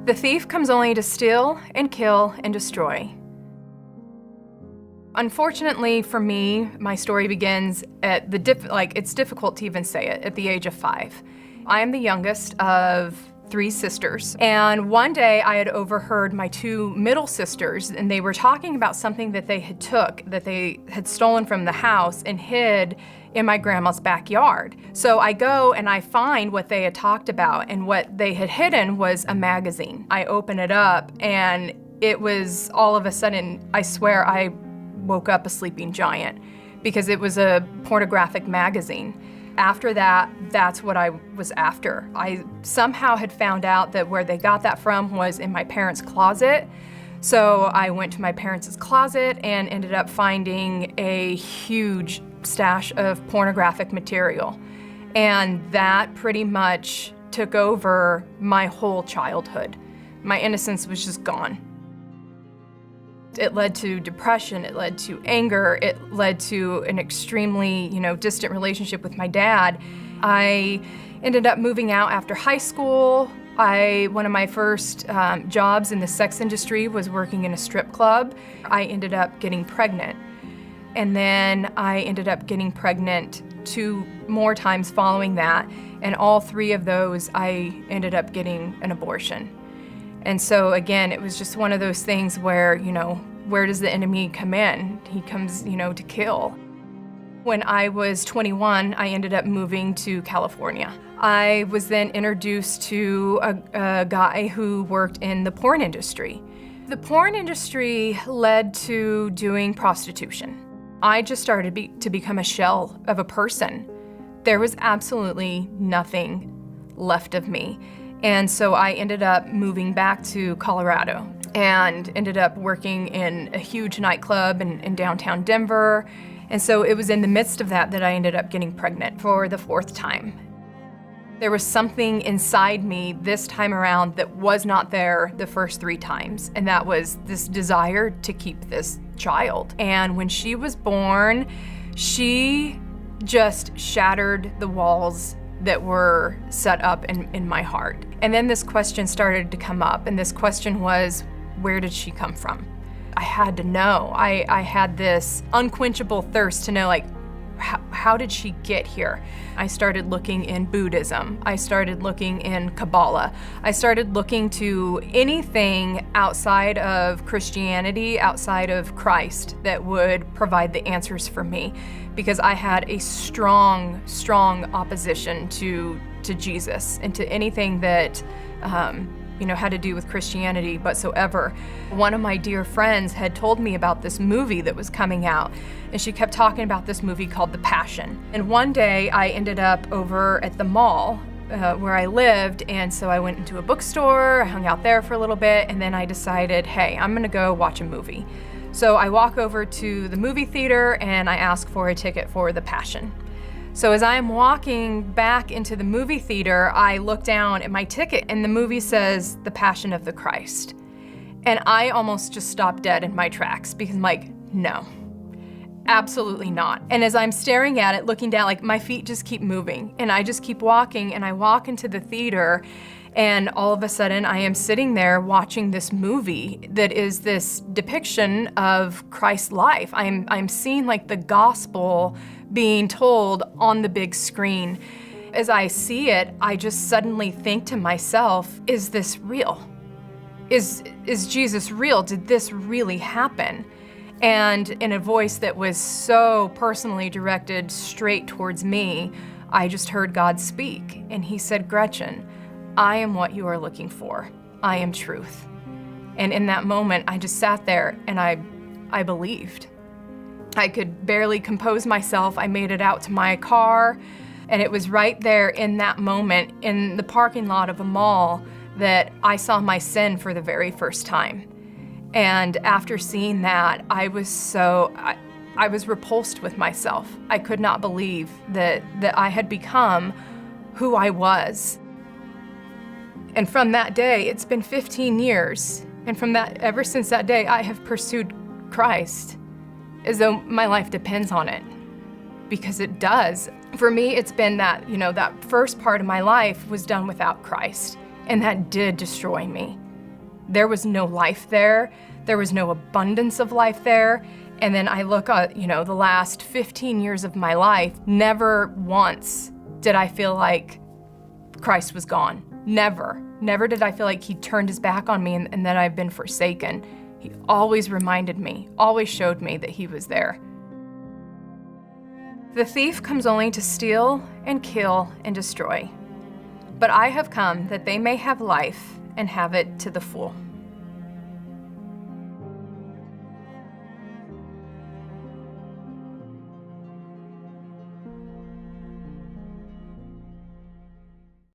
The thief comes only to steal and kill and destroy. Unfortunately for me, my story begins at it's difficult to even say it, at the age of 5. I am the youngest of 3 sisters, and one day I had overheard my 2 middle sisters, and they were talking about something that they had stolen from the house and hid in my grandma's backyard. So I go and I find what they had talked about, and what they had hidden was a magazine. I open it up, and it was, all of a sudden, I swear I woke up a sleeping giant, because it was a pornographic magazine. After that, that's what I was after. I somehow had found out that where they got that from was in my parents' closet. So I went to my parents' closet and ended up finding a huge stash of pornographic material. And that pretty much took over my whole childhood. My innocence was just gone. It led to depression, it led to anger, it led to an extremely, distant relationship with my dad. I ended up moving out after high school. One of my first jobs in the sex industry was working in a strip club. I ended up getting pregnant. And then I ended up getting pregnant 2 more times following that. And all 3 of those, I ended up getting an abortion. And so again, it was just one of those things where, where does the enemy come in? He comes, to kill. When I was 21, I ended up moving to California. I was then introduced to a guy who worked in the porn industry. The porn industry led to doing prostitution. I just started to become a shell of a person. There was absolutely nothing left of me. And so I ended up moving back to Colorado and ended up working in a huge nightclub in downtown Denver. And so it was in the midst of that I ended up getting pregnant for the 4th time. There was something inside me this time around that was not there the first 3 times, and that was this desire to keep this child. And when she was born, she just shattered the walls that were set up in my heart. And then this question started to come up, and this question was, where did she come from? I had to know. I had this unquenchable thirst to know, how did she get here? I started looking in Buddhism. I started looking in Kabbalah. I started looking to anything outside of Christianity, outside of Christ, that would provide the answers for me, because I had a strong, strong opposition to Jesus and to anything that had to do with Christianity whatsoever. One of my dear friends had told me about this movie that was coming out, and she kept talking about this movie called The Passion. And one day I ended up over at the mall where I lived, and so I went into a bookstore, I hung out there for a little bit, and then I decided, hey, I'm gonna go watch a movie. So I walk over to the movie theater and I ask for a ticket for The Passion. So as I am walking back into the movie theater, I look down at my ticket and the movie says, The Passion of the Christ. And I almost just stopped dead in my tracks, because I'm like, no, absolutely not. And as I'm staring at it, looking down, my feet just keep moving, and I just keep walking, and I walk into the theater, and all of a sudden I am sitting there watching this movie that is this depiction of Christ's life. I'm seeing the gospel being told on the big screen. As I see it, I just suddenly think to myself, is this real? Is Jesus real? Did this really happen? And in a voice that was so personally directed straight towards me, I just heard God speak. And he said, Gretchen, I am what you are looking for. I am truth. And in that moment, I just sat there and I believed. I could barely compose myself. I made it out to my car, and it was right there in that moment in the parking lot of a mall that I saw my sin for the very first time. And after seeing that, I was repulsed with myself. I could not believe that I had become who I was. And from that day, it's been 15 years. And ever since that day, I have pursued Christ as though my life depends on it, because it does. For me, it's been that, that first part of my life was done without Christ, and that did destroy me. there was no life there. There was no abundance of life there. And then I look at, the last 15 years of my life, never once did I feel like Christ was gone. Never. Never did I feel like he turned his back on me and that I've been forsaken. He always reminded me, always showed me that he was there. The thief comes only to steal and kill and destroy. But I have come that they may have life and have it to the full.